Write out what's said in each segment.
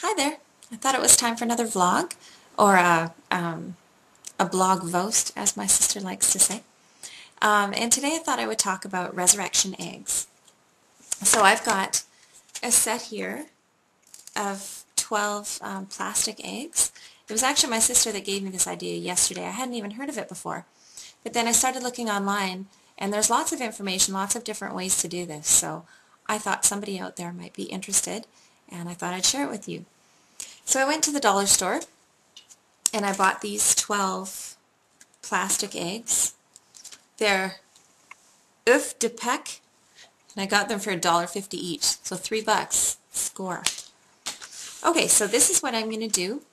Hi there. I thought it was time for another vlog, or a blog voast, as my sister likes to say. And today I thought I would talk about resurrection eggs. So I've got a set here of 12 plastic eggs. It was actually my sister that gave me this idea yesterday. I hadn't even heard of it before. But then I started looking online, and there's lots of information, lots of different ways to do this. So I thought somebody out there might be interested, and I thought I'd share it with you. So I went to the dollar store and I bought these 12 plastic eggs. They're œufs de Pâques, and I got them for $1.50 each, so $3. Score. Okay, so this is what I'm going to do.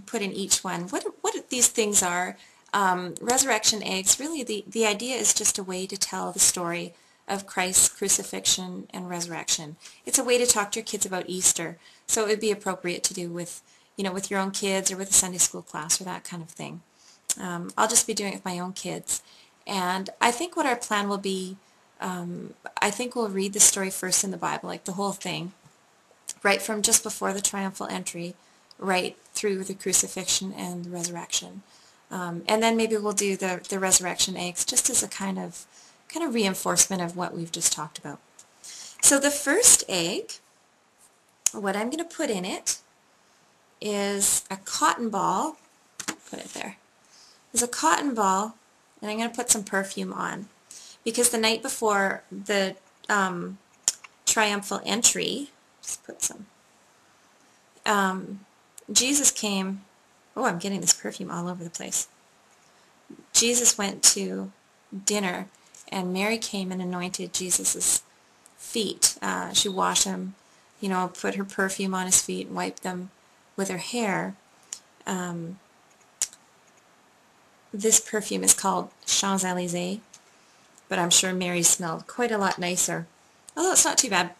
Put in each one. What these things are, resurrection eggs, really the idea is just a way to tell the story of Christ's crucifixion and resurrection. It's a way to talk to your kids about Easter, so it would be appropriate to do with, with your own kids or with a Sunday school class or that kind of thing. I'll just be doing it with my own kids. And I think what our plan will be, I think we'll read the story first in the Bible, like the whole thing, right from just before the triumphal entry, right through the crucifixion and the resurrection. And then maybe we'll do the resurrection eggs just as a kind of reinforcement of what we've just talked about. So the first egg, what I'm going to put in it is a cotton ball. Put it there. There's a cotton ball, and I'm going to put some perfume on, because the night before the triumphal entry, just put some, Jesus came. Oh, I'm getting this perfume all over the place. Jesus went to dinner, and Mary came and anointed Jesus's feet. She washed him, put her perfume on his feet and wiped them with her hair. This perfume is called Champs-Élysées, but I'm sure Mary smelled quite a lot nicer. Although it's not too bad.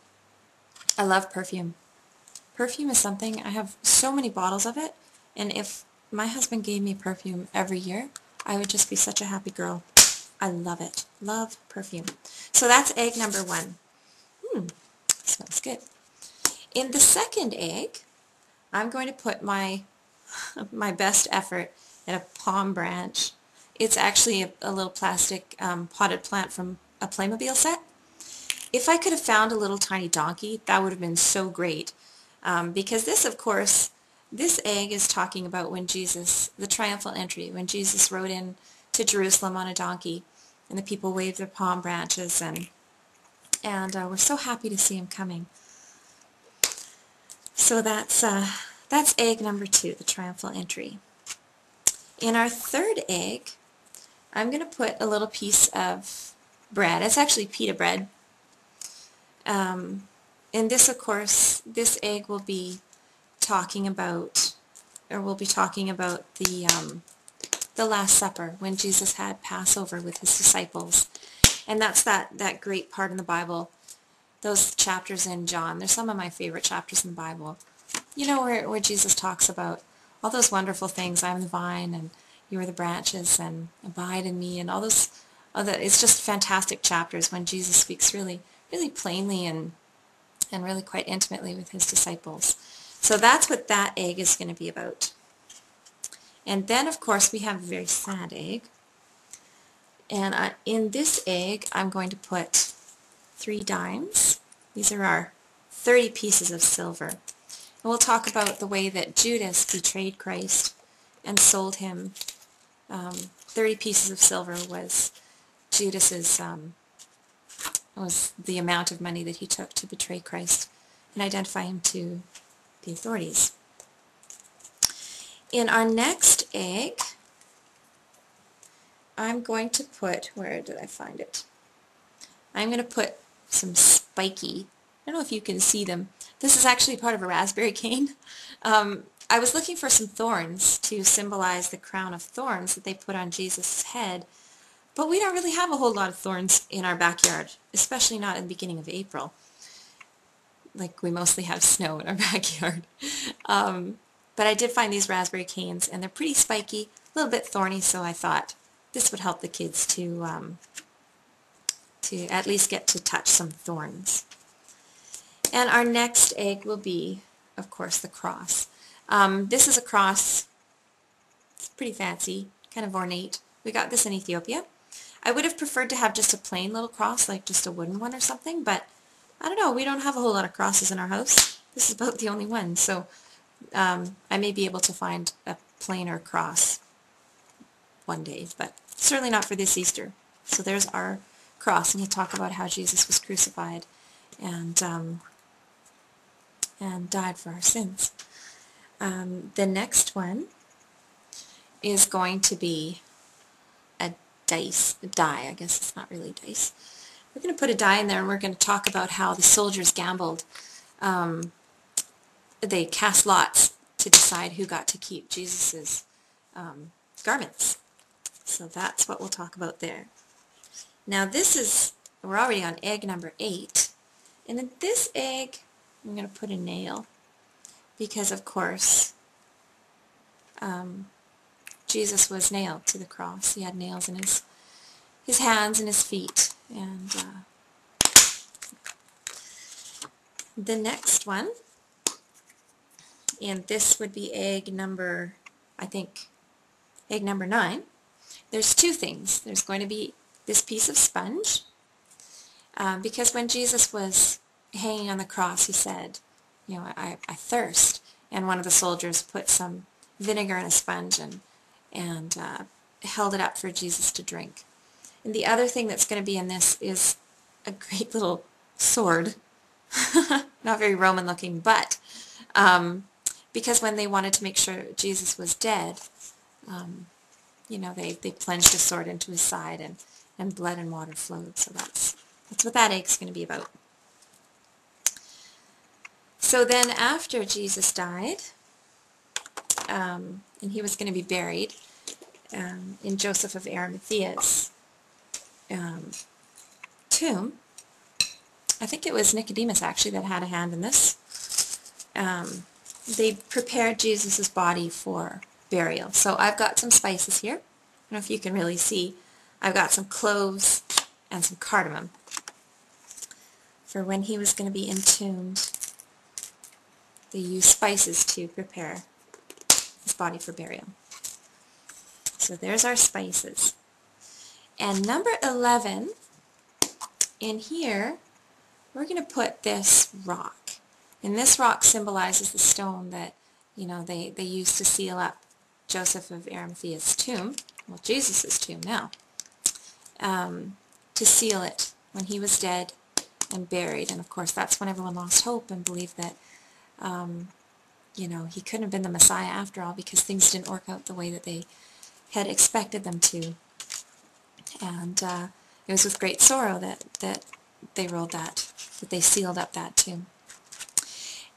I love perfume. Perfume is something, I have so many bottles of it, and if my husband gave me perfume every year, I would just be such a happy girl. I love it. Love perfume. So that's egg number one. Smells good. In the second egg, I'm going to put my best effort in a palm branch. It's actually a little plastic potted plant from a Playmobil set. If I could have found a little tiny donkey, that would have been so great. Because this, of course, this egg is talking about when Jesus, the triumphal entry, when Jesus rode in to Jerusalem on a donkey, and the people waved their palm branches, and we're so happy to see him coming. So that's egg number two, the triumphal entry. In our third egg, I'm going to put a little piece of bread. It's actually pita bread. And this, of course, this egg will be talking about, the Last Supper, when Jesus had Passover with his disciples. And that's that great part in the Bible, those chapters in John. They're some of my favorite chapters in the Bible. Where Jesus talks about all those wonderful things. I'm the vine, and you are the branches, and abide in me, and all those other. It's just fantastic chapters when Jesus speaks really, really plainly and really quite intimately with his disciples. So that's what that egg is going to be about. And then, of course, we have a very sad egg. And in this egg, I'm going to put 3 dimes. These are our 30 pieces of silver. And we'll talk about the way that Judas betrayed Christ and sold him. 30 pieces of silver was Judas's, was the amount of money that he took to betray Christ and identify him to the authorities. In our next egg, I'm going to put, where did I find it? I'm going to put some spiky, I don't know if you can see them. This is actually part of a raspberry cane. I was looking for some thorns to symbolize the crown of thorns that they put on Jesus' head, but we don't really have a whole lot of thorns in our backyard, especially not in the beginning of April. Like, we mostly have snow in our backyard. But I did find these raspberry canes, and they're pretty spiky, a little bit thorny, so I thought this would help the kids to at least get to touch some thorns. And our next egg will be of course, the cross. This is a cross. It's pretty fancy, kind of ornate. We got this in Ethiopia. I would have preferred to have just a plain little cross, like just a wooden one or something, but I don't know, we don't have a whole lot of crosses in our house. This is about the only one, so I may be able to find a plainer cross one day, but certainly not for this Easter. So there's our cross, and we'll talk about how Jesus was crucified and died for our sins. The next one is going to be a die, I guess it's not really dice. We're going to put a die in there, and we're going to talk about how the soldiers gambled. They cast lots to decide who got to keep Jesus's garments. So that's what we'll talk about there. Now we're already on egg number 8. And in this egg, I'm going to put a nail because, of course, Jesus was nailed to the cross. He had nails in his hands and his feet. And the next one, and this would be egg number, I think, egg number 9. There's two things. There's going to be this piece of sponge, because when Jesus was hanging on the cross, he said, you know, I thirst. And one of the soldiers put some vinegar in a sponge and held it up for Jesus to drink. And the other thing that's going to be in this is a great little sword. Not very Roman looking, but because when they wanted to make sure Jesus was dead, you know, they plunged a sword into his side and blood and water flowed. So that's what that egg's going to be about. So then after Jesus died, and he was going to be buried in Joseph of Arimathea's tomb, I think it was Nicodemus actually that had a hand in this. They prepared Jesus' body for burial. So I've got some spices here. I don't know if you can really see. I've got some cloves and some cardamom for when he was going to be entombed. They used spices to prepare his body for burial. So there's our spices. And number 11, in here, we're going to put this rock. And this rock symbolizes the stone that, you know, they used to seal up Joseph of Arimathea's tomb, well, Jesus' tomb now, to seal it when he was dead and buried. And of course, that's when everyone lost hope and believed that, you know, he couldn't have been the Messiah after all because things didn't work out the way that they had expected them to. And it was with great sorrow that they rolled that they sealed up that tomb.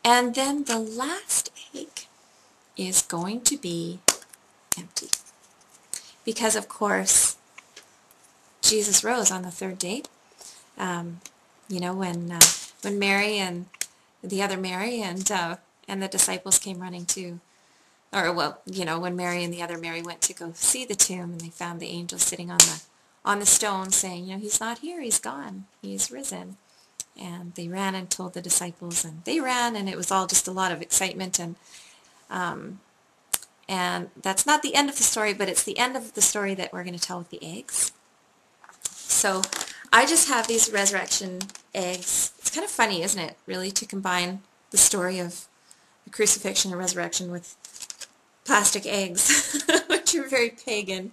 And then the last egg is going to be empty. Because, of course, Jesus rose on the third day. You know, when Mary and the other Mary and the disciples came running to, or, well, you know, when Mary and the other Mary went to go see the tomb, and they found the angel sitting on the stone saying, you know, he's not here, he's gone, he's risen. And they ran and told the disciples, and they ran, and it was all just a lot of excitement. And that's not the end of the story, but it's the end of the story that we're going to tell with the eggs. So I just have these resurrection eggs. It's kind of funny, isn't it, really, to combine the story of the crucifixion and resurrection with plastic eggs, which are very pagan.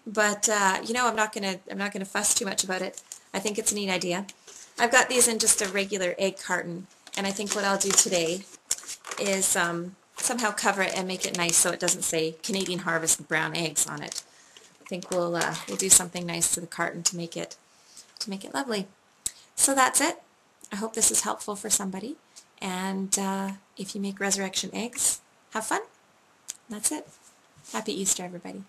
But you know, I'm not gonna fuss too much about it. I think it's a neat idea. I've got these in just a regular egg carton, and I think what I'll do today is somehow cover it and make it nice so it doesn't say Canadian Harvest brown eggs on it. I think we'll do something nice to the carton to make it lovely. So that's it. I hope this is helpful for somebody. And if you make resurrection eggs, have fun. That's it. Happy Easter, everybody.